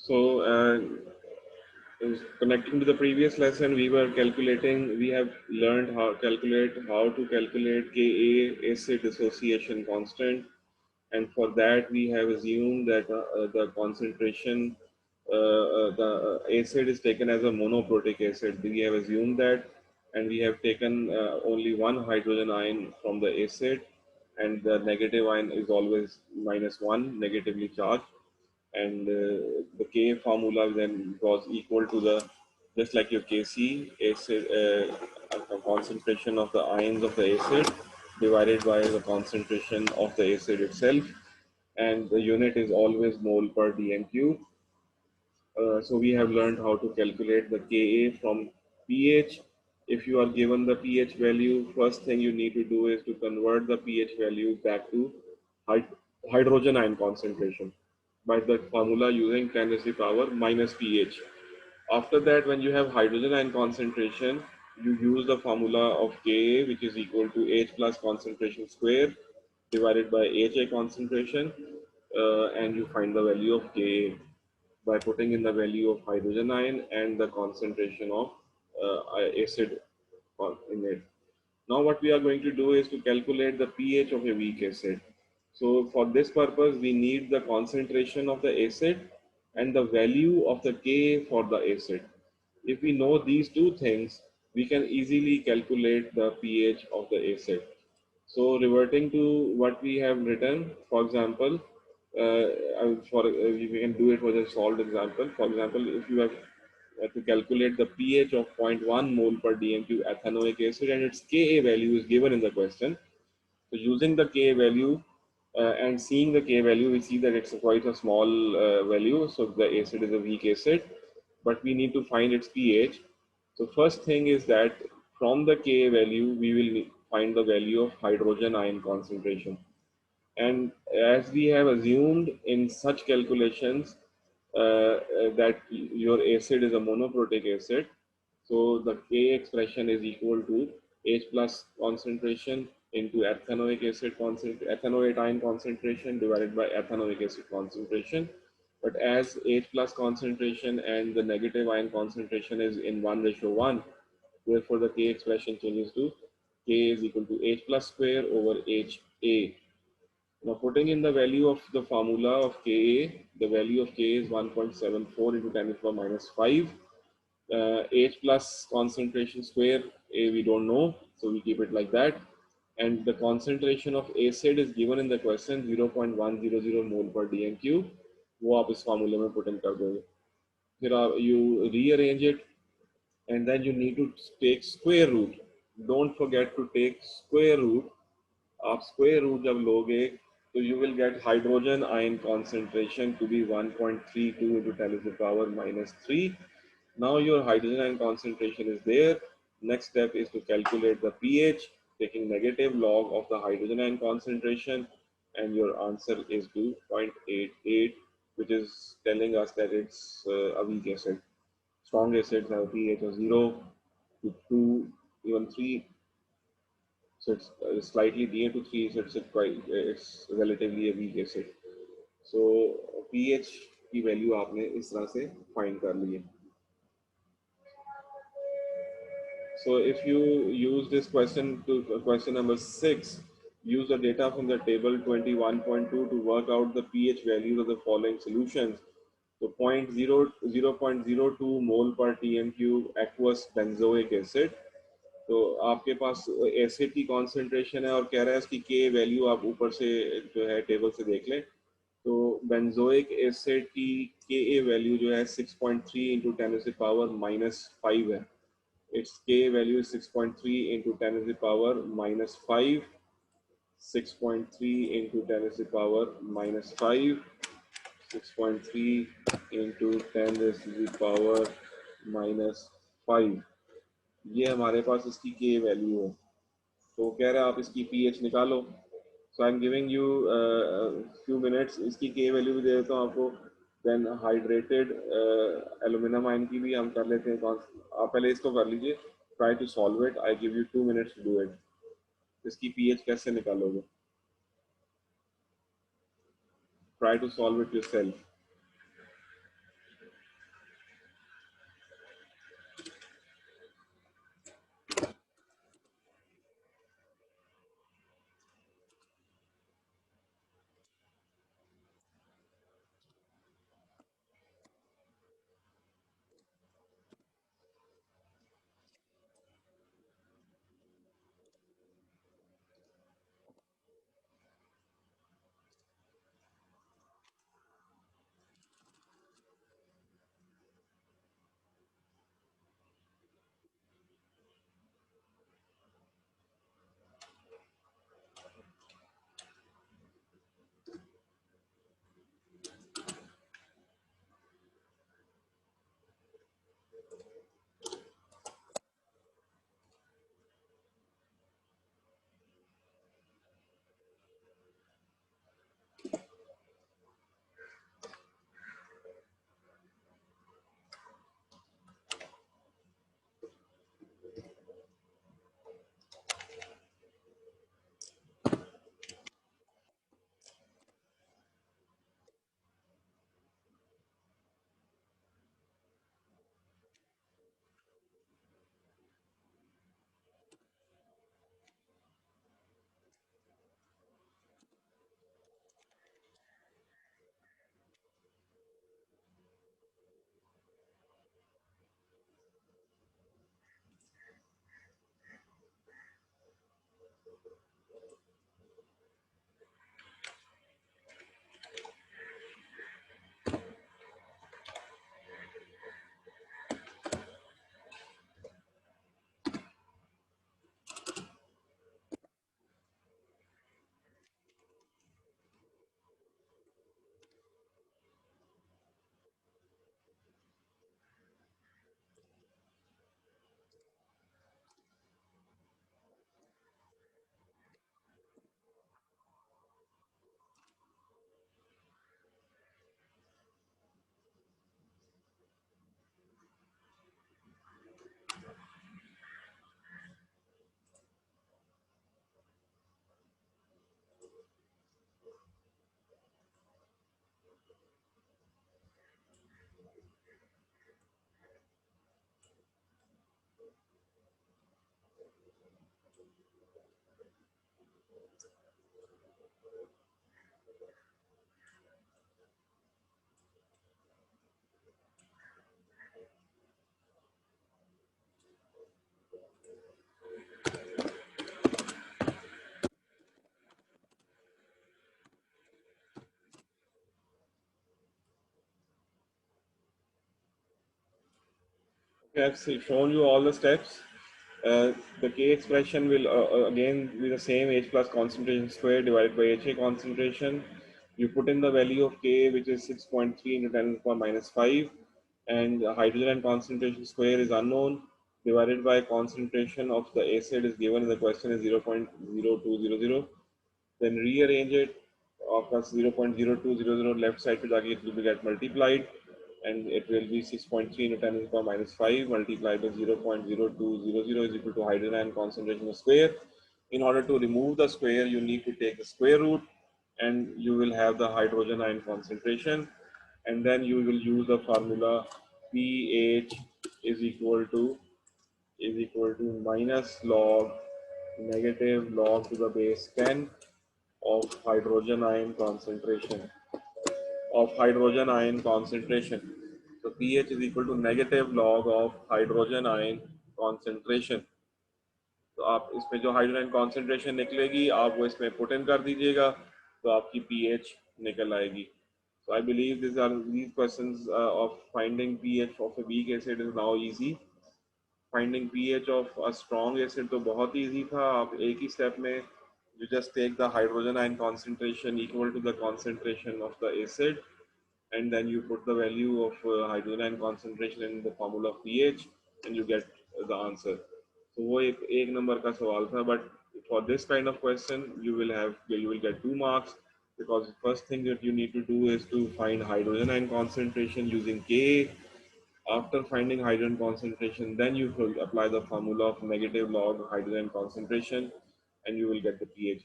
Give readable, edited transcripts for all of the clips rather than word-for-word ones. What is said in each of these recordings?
So, connecting to the previous lesson, we have learned how to calculate Ka acid dissociation constant, and for that we have assumed that the concentration, the acid is taken as a monoprotic acid. We have assumed that, and we have taken only one hydrogen ion from the acid, and the negative ion is always -1, negatively charged, and the K formula then was equal to the, just like your Kc acid, concentration of the ions of the acid divided by the concentration of the acid itself, and the unit is always mole per dm cube. So we have learned how to calculate the Ka from pH. If you are given the pH value, first thing you need to do is to convert the pH value back to hydrogen ion concentration by the formula using 10 raised to the power minus pH. After that, when you have hydrogen ion concentration, you use the formula of Ka, which is equal to H plus concentration square divided by Ha concentration, and you find the value of Ka by putting in the value of hydrogen ion and the concentration of acid in it. Now what we are going to do is to calculate the pH of a weak acid. So for this purpose, we need the concentration of the acid and the value of the Ka for the acid. If we know these two things, we can easily calculate the pH of the acid. So reverting to what we have written, for example, we can do it with a solved example. For example, if you have to calculate the pH of zero point 0.1 mole per dmq ethanoic acid and its Ka value is given in the question. So using the Ka value and seeing the Ka value, we see that it's quite a small value. So the acid is a weak acid, but we need to find its pH. So first thing is that from the Ka value, we will find the value of hydrogen ion concentration. And as we have assumed in such calculations that your acid is a monoprotic acid, so the K expression is equal to H plus concentration into ethanoate ion concentration divided by ethanoic acid concentration. But as H plus concentration and the negative ion concentration is in 1:1, therefore the K expression changes to K is equal to H plus square over HA. Now putting in the value of the formula of Ka, the value of Ka is 1.74 into 10 to the power minus 5. H plus concentration square, A we don't know, so we keep it like that. And the concentration of acid is given in the question 0.100 mole per dm cube. वो आप इस formula में put in कर दोगे. फिर you rearrange it, and then you need to take square root. Don't forget to take square root. आप square root जब लोगे, so you will get hydrogen ion concentration to be 1.32 into 10 to the power minus 3. Now your hydrogen ion concentration is there. Next step is to calculate the pH, taking negative log of the hydrogen ion concentration, and your answer is 2.88, which is telling us that it's a weak acid. Strong acids have pH of 0 to 2, even 3. So it's slightly near to 3, so it's relatively a weak acid. So pH की value आपने इस तरह से find कर ली है. So if you use this question to question number 6, use the data from the table 21.2 to work out the pH values of the following solutions. So 0.02 mole per tm cube aqueous benzoic acid. तो आपके पास acid की concentration है और कह रहा है इसकी के वैल्यू आप ऊपर से जो है टेबल से देख लें. तो बेंजोइक एसिड की के वैल्यू जो है 6.3 into 10 to the power minus 5 है. its K value is 6.3 into 10 to the power minus 5, 6.3 into 10 to the power minus 5, 6.3 into 10 to the power minus 5. ये हमारे पास इसकी K वैल्यू है. तो कह रहा है आप इसकी pH निकालो. So I'm giving you few minutes. इसकी K वैल्यू भी दे देता हूँ आपको. Then hydrated aluminum ion की भी हम कर लेते हैं. आप पहले इसको कर लीजिए. Try to solve it. I give you 2 minutes to do it. इसकी pH कैसे निकालोगे? Try to solve it yourself. I have shown you all the steps. The K expression will again be the same, H plus concentration square divided by HA concentration. You put in the value of K, which is 6.3 into 10 to the power minus 5, and the hydrogen concentration square is unknown, divided by concentration of the acid is given in the question is 0.0200. Then rearrange it, plus 0.0200 left side to जाके it will get multiplied, and it will be 6.3 into 10 to the power minus 5 multiplied by 0.0200 is equal to hydrogen ion concentration square. In order to remove the square, you need to take the square root, and you will have the hydrogen ion concentration, and then you will use the formula pH is equal to minus log negative log to the base 10 of hydrogen ion concentration So pH is equal to negative log of hydrogen ion concentration. तो आप इसमें जो hydrogen concentration निकलेगी आप वो इसमें put in कर दीजिएगा, तो आपकी pH निकल आएगी. So I believe these questions of finding pH of a weak acid is now easy. Finding pH of a strong acid तो बहुत easy था. आप एक ही step में you just take the hydrogen ion concentration equal to the concentration of the acid, and then you put the value of hydrogen ion concentration in the formula of pH, and you get the answer. So वो एक number का सवाल था, but for this kind of question you will get 2 marks, because the first thing that you need to do is to find hydrogen ion concentration using K. After finding hydrogen concentration, then you will apply the formula of negative log hydrogen concentration, and you will get the pH.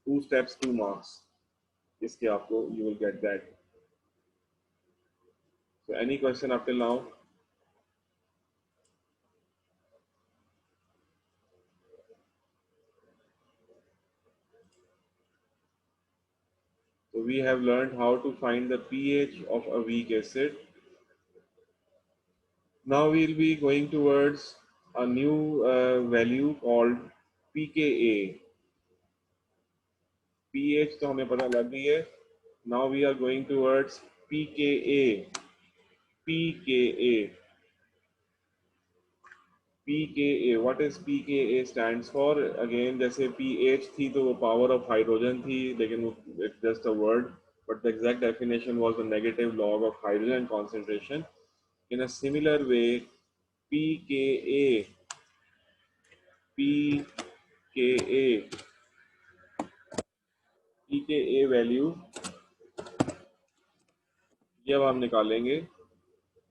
2 steps, 2 marks. इसके आपको you will get that. So any question up till now? So we have learned how to find the pH of a weak acid. Now we'll be going towards a new value called pKa. pH तो हमें पता लग गई है. Now we are going towards pKa. pKa. pKa. What is pKa stands for? Again, जैसे pH थी तो वो power of hydrogen थी, लेकिन it's just a word. But the exact definition was the negative log of hydrogen concentration. In a similar way, pKa value जब हम निकालेंगे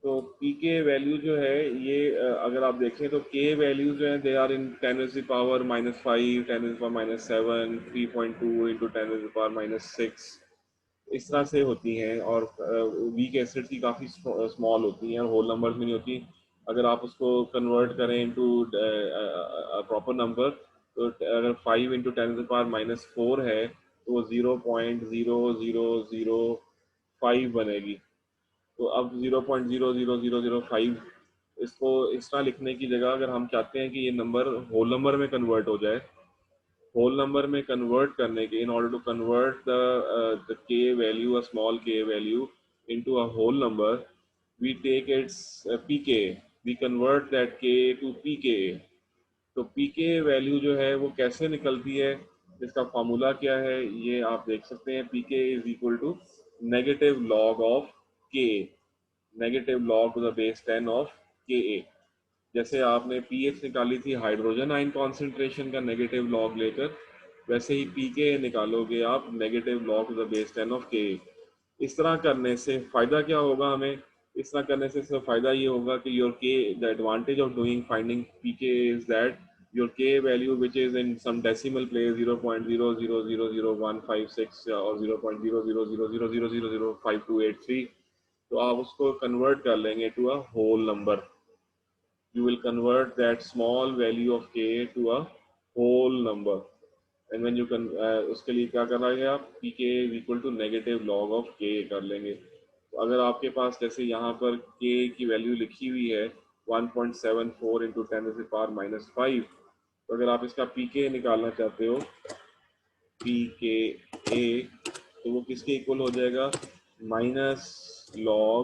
तो pK वैल्यू जो है ये अगर आप देखें तो K वैल्यू जो है they are in 10 to the power minus 5, 10 to the power minus 7, 3.2 into 10 to the power minus 6, इस तरह से होती हैं. और वीक एसिड की काफ़ी स्मॉल होती हैं और होल नंबर्स में नहीं होती. अगर आप उसको कन्वर्ट करें इनटू प्रॉपर नंबर, तो अगर 5 इंटू 10 पावर माइनस 4 है तो वो 0.00005 बनेगी. तो अब 0.00005 इसको इस तरह लिखने की जगह अगर हम चाहते हैं कि ये नंबर होल नंबर में कन्वर्ट हो जाए, होल नंबर में कन्वर्ट करने के, in order to convert the k value, a small k value into a whole number, we take its pk, we convert that k to pk. तो pk value जो है वो कैसे निकलती है, इसका फॉर्मूला क्या है ये आप देख सकते हैं. pk is equal to negative log of k, negative log to the base 10 of ka. जैसे आपने पीएच निकाली थी हाइड्रोजन आयन कॉन्सेंट्रेशन का नेगेटिव लॉग लेकर, वैसे ही पीके निकालोगे आप negative log to the base 10 of K. इस तरह करने से फायदा क्या होगा हमें? इस तरह करने से सिर्फ फायदा ये होगा कि your K, the advantage of doing finding pK is that your K value which is in some decimal place 0.0000156 और 0.000000523, तो आप उसको कन्वर्ट कर लेंगे to a whole number. You will convert that small value of k to a whole number, and when you can उसके लिए क्या कराएंगे आप, pk is equal to negative log of k कर लेंगे. तो अगर आपके पास जैसे यहाँ पर k की वैल्यू लिखी हुई है 1.74 into 10 to the power minus 5, तो अगर आप इसका pk निकालना चाहते हो, pka, तो वो किसके इक्वल हो जाएगा, minus log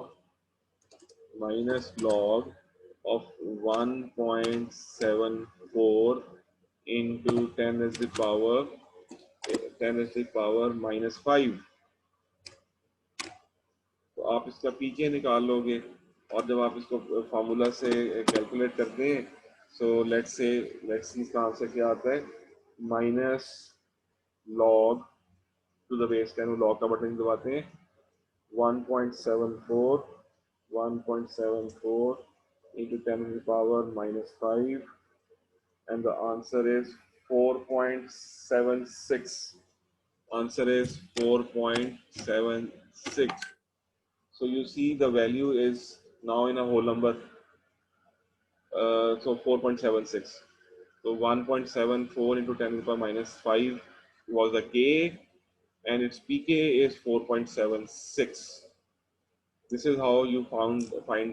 of 1.74 into 10 is the power 10 is the power -5। तो आप इसका पीके निकाल लोगे, और जब आप इसको फार्मूला से कैलकुलेट करते हैं, सो लेट्स सी इसका आंसर क्या आता है, minus log to the base 10, log का बटन दबाते हैं, 1.74 into 10 to the power -5, and the answer is 4.76. Answer is 4.76. So you see the value is now in a whole number. So 4.76. So 1.74 into 10 to the power -5 was the K, and its pK is 4.76. This is how you find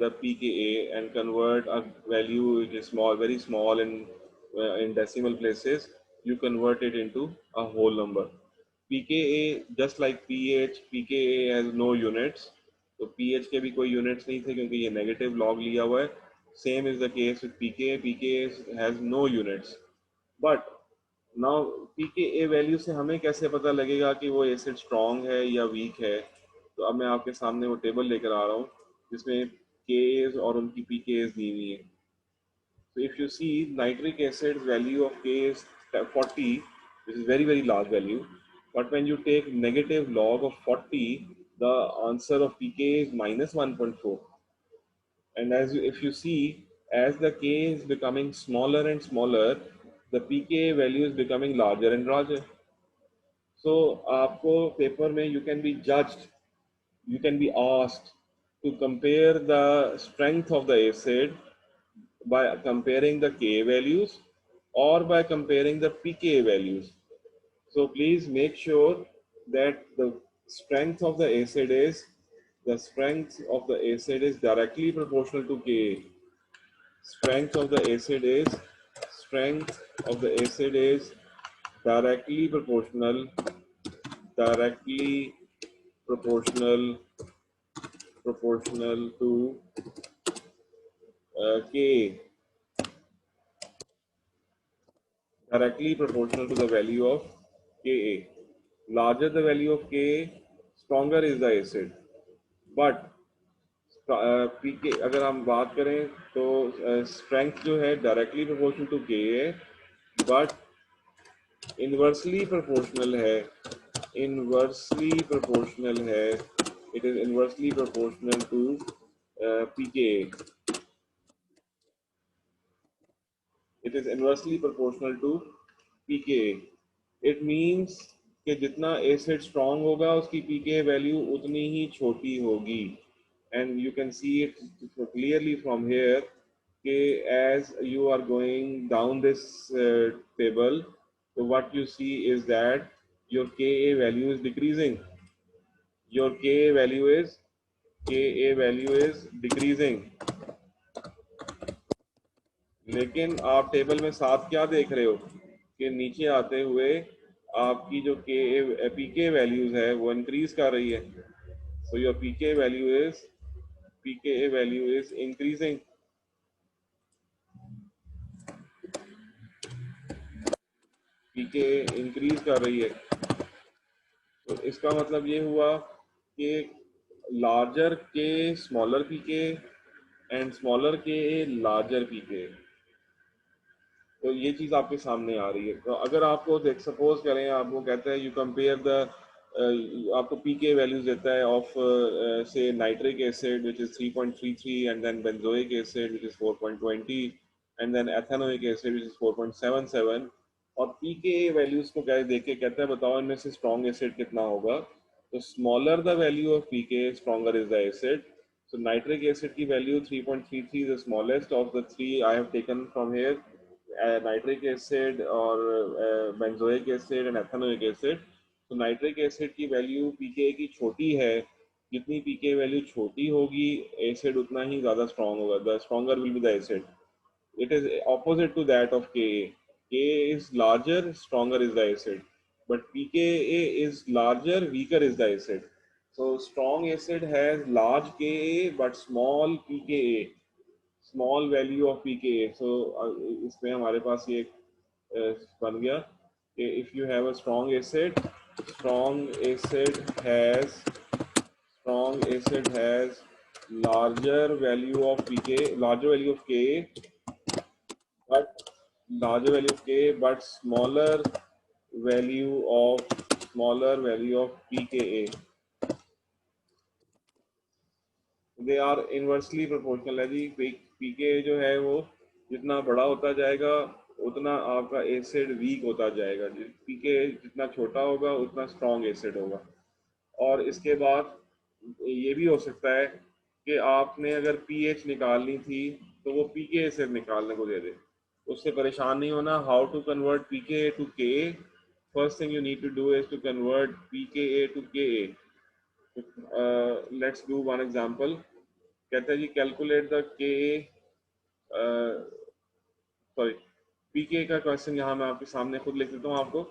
the pKa and convert a value which is small, very small in decimal places. You convert it into a whole number. pKa, just like pH, pKa has no units. तो pH के भी कोई units नहीं थे क्योंकि ये negative log लिया हुआ है. Same is the case with pKa. pKa has no units. But now pKa value से हमें कैसे पता लगेगा कि वो एसिड स्ट्रॉन्ग है या वीक है? तो अब मैं आपके सामने वो टेबल लेकर आ रहा हूँ जिसमें Kas और उनकी pKs दी हुई है. So if you see nitric acid's value of K is 40, which is very large value. But when you take negative log of 40, the answer of pK is -1.4. And if you see, as the K is becoming smaller and smaller, the pK value is becoming larger and larger. So आपको paper में you can be judged, you can be asked to compare the strength of the acid by comparing the K values or by comparing the pK values. So please make sure that the strength of the acid is directly proportional to Ka. Strength of the acid is directly proportional to Ka. Directly proportional to the value of Ka. Larger the value of Ka, stronger is the acid. But पीके अगर हम बात करें तो strength जो है directly proportional to K है, but inversely proportional है, it is inversely proportional to pK, it is inversely proportional to pK. It means कि जितना एसिड स्ट्रांग होगा उसकी पीके वैल्यू उतनी ही छोटी होगी. And you can see it clearly from here, as you are going down this table, so what you see is that your Ka value is decreasing. Your Ka value is decreasing. लेकिन आप table में साथ क्या देख रहे हो कि नीचे आते हुए आपकी जो पीके वैल्यूज है वो इंक्रीज कर रही है. So your pK value is increasing. PK increase कर रही है. तो इसका मतलब ये हुआ कि लार्जर के स्मॉलर पीके एंड स्मॉलर के लार्जर पीके. तो ये चीज़ आपके सामने आ रही है. तो अगर आपको सपोज करें आपको कहता है यू कंपेयर द आपको पीके वैल्यूज देता है ऑफ से nitric acid which is 3.33 and then benzoic acid which is 4.20 and then ethanoic acid which is 4.77, और पीके वैल्यूज को देख के कहता है बताओ इनमें से स्ट्रॉन्ग एसिड कितना होगा. तो smaller the value of pK stronger is the acid. So nitric acid की value 3.33 is the smallest of the three I have taken from here, nitric acid or benzoic acid and ethanoic acid. तो nitric acid की value पीके की छोटी है, जितनी पीके value छोटी होगी acid उतना ही ज्यादा स्ट्रॉन्ग होगा. The stronger will be the acid. It is opposite to that of Ka. Ka is larger, stronger is the acid, but pKa is larger, weaker is the acid. So strong acid has large Ka but small pKa. Small value of pK. So इसमें हमारे पास ये बन गया कि if you have a strong acid has larger value of pk larger value of ka but larger value of k but value of smaller value of pka, they are inversely proportional है जी। पीके जो है वो जितना बड़ा होता जाएगा उतना आपका एसिड वीक होता जाएगा। पीके जितना छोटा होगा उतना स्ट्रॉन्ग एसिड होगा। और इसके बाद ये भी हो सकता है कि आपने अगर पीएच निकालनी थी तो वो पीके एसिड निकालने को दे दे, उससे परेशान नहीं होना। How to convert pK to K? First thing you need to do is to convert pK to K. Let's do one example. कहते हैं जी calculate the K, sorry pK का क्वेश्चन यहाँ मैं आपके सामने खुद लिख देता हूँ आपको।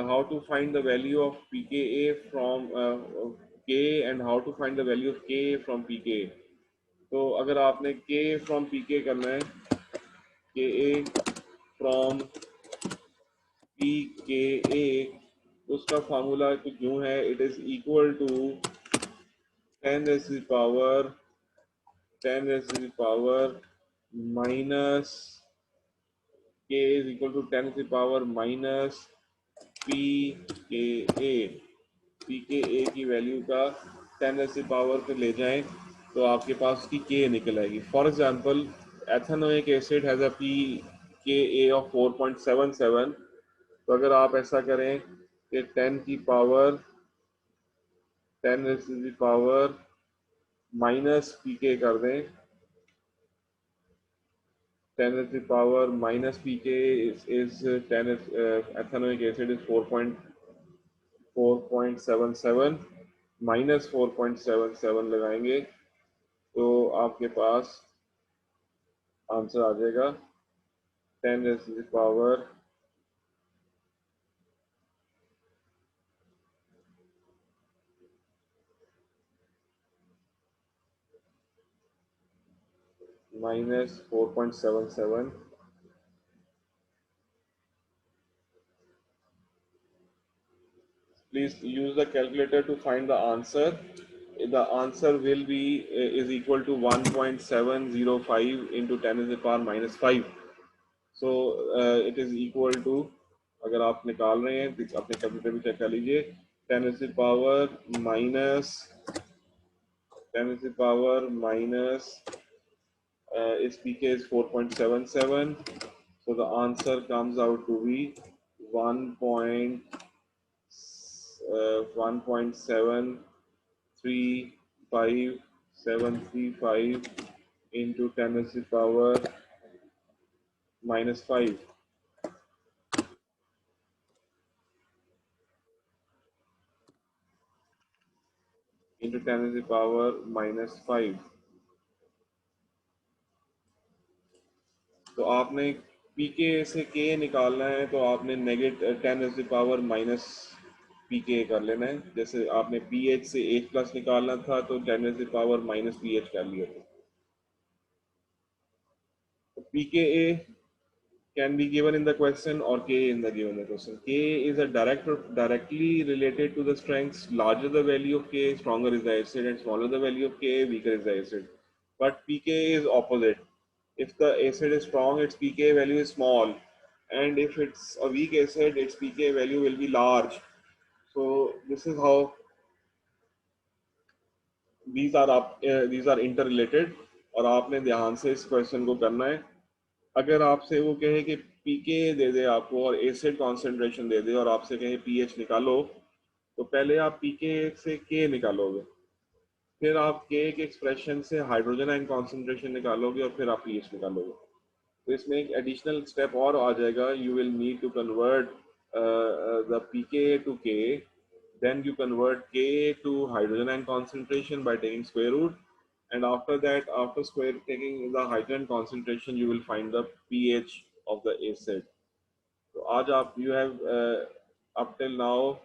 How to find the value of pK from K and how to find the value of K from pK. तो अगर आपने के फ्रॉम पीके करना है, के फ्रॉम पीके, उसका फार्मूला कुछ यूँ है, it is equal to 10 raised to the power 10 raised to the power minus k is equal to 10 to the power minus pka। pka की वैल्यू का 10 raised to the power पे ले जाएं तो आपके पास उसकी k निकल आएगी। For example ethanoic acid has a pka of 4.77। तो अगर आप ऐसा करें कि 10 raised to the power minus pk कर दें, 10 raised to the power minus pk is 10 ethanoic acid is 4.77 minus 4.77 लगाएंगे तो आपके पास आंसर आ जाएगा 10 raised to the power minus 4.77। Please use the calculator to find the answer. The answer will be is equal to 1.705 into 10 to the power minus 5। So it is equal to, अगर आप निकाल रहे हैं तो अपने computer में check कर लीजिए, 10 to the power minus 10 to the power minus its pk is 4.77, so the answer comes out to be 1.735735 into 10 to the power minus 5 into 10 to the power minus 5। तो आपने पीके से के निकालना है तो आपने negative 10 to the power minus pK कर लेना है। जैसे आपने पीएच से एच प्लस निकालना था तो 10 to the power minus pH कर लिया था। तो पीके can be given in the question or K in the given the question. K is a directly related to the strengths. Larger the value of K, stronger is the acid, and smaller the value of K, weaker is the acid. But pK is opposite. If the acid is strong, its pK value is small, and if it's a weak acid, its pK value will be large. So this is how these are interrelated, और आपने ध्यान से इस question को करना है। अगर आपसे वो कहे कि पीके दे दे आपको और एसिड कॉन्सेंट्रेशन दे दे और आपसे कहे पीएच निकालो, तो पहले आप पीके से के निकालोगे, फिर आप के एक्सप्रेशन से हाइड्रोजन आयन कॉन्सेंट्रेशन निकालोगे और फिर आप पीएच निकालोगे। तो इसमें एक एडिशनल स्टेप और आ जाएगा, you will need to convert the pK to K, then you convert Ka to hydrogen ion concentration by taking square root, and after that, after taking the hydrogen concentration, you will find the pH of the acid. So आज आप you have up till now